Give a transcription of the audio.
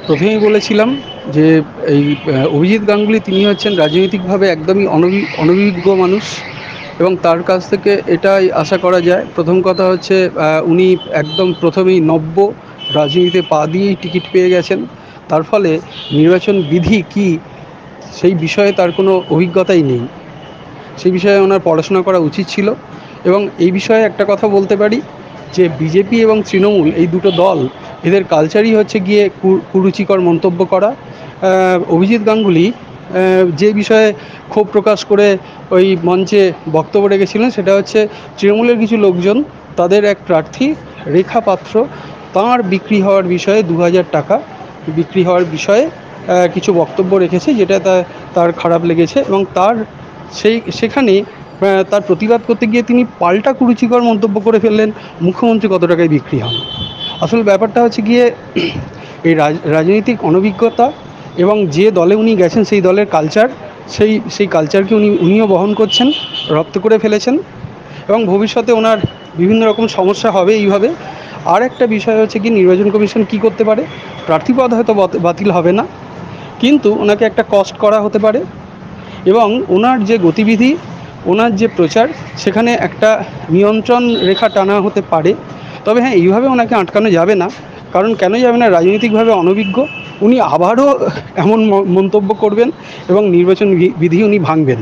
প্রথমেই বলেছিলাম যে এই অভিজিৎ গাঙ্গুলি তিনি হচ্ছেন রাজনৈতিকভাবে একদমই অনভিজ্ঞ মানুষ এবং তার কাছ থেকে এটাই আশা করা যায়। প্রথম কথা হচ্ছে উনি একদম প্রথমেই নব্য রাজনীতিতে পা দিয়েই টিকিট পেয়ে গেছেন। তার ফলে নির্বাচন বিধি কী সেই বিষয়ে তার কোনো অভিজ্ঞতাই নেই। সেই বিষয়ে ওনার পড়াশোনা করা উচিত ছিল। এবং এই বিষয়ে একটা কথা বলতে পারি যে বিজেপি এবং তৃণমূল এই দুটো দল এদের কালচারই হচ্ছে গিয়ে কুরুচিকর মন্তব্য করা। অভিজিৎ গাঙ্গুলি যে বিষয়ে ক্ষোভ প্রকাশ করে ওই মঞ্চে বক্তব্য রেখেছিলেন সেটা হচ্ছে তৃণমূলের কিছু লোকজন তাদের এক প্রার্থী রেখা পাত্র তাঁর বিক্রি হওয়ার বিষয়ে ২,০০০ টাকা বিক্রি হওয়ার বিষয়ে কিছু বক্তব্য রেখেছে, যেটা তার খারাপ লেগেছে এবং সেখানে তার প্রতিবাদ করতে গিয়ে তিনি পাল্টা কুরুচিকর মন্তব্য করে ফেললেন, মুখ্যমন্ত্রী কত টাকায় বিক্রি হন। আসল ব্যাপারটা হচ্ছে গিয়ে এই রাজনৈতিক অনভিজ্ঞতা এবং যে দলে উনি গেছেন সেই দলের কালচার, সেই কালচারকে উনিও বহন করছেন, রপ্ত করে ফেলেছেন এবং ভবিষ্যতে ওনার বিভিন্ন রকম সমস্যা হবে এইভাবে। আর একটা বিষয় হচ্ছে কি, নির্বাচন কমিশন কি করতে পারে, প্রার্থীপদ হয়তো বাতিল হবে না, কিন্তু ওনাকে একটা কস্ট করা হতে পারে এবং ওনার যে গতিবিধি, ওনার যে প্রচার, সেখানে একটা নিয়ন্ত্রণ রেখা টানা হতে পারে। তবে হ্যাঁ, এইভাবে ওনাকে আটকানো যাবে না, কারণ কেন যাবে না, রাজনৈতিকভাবে অনভিজ্ঞ উনি আবারও এমন মন্তব্য করবেন এবং নির্বাচন বিধি উনি ভাঙবেন।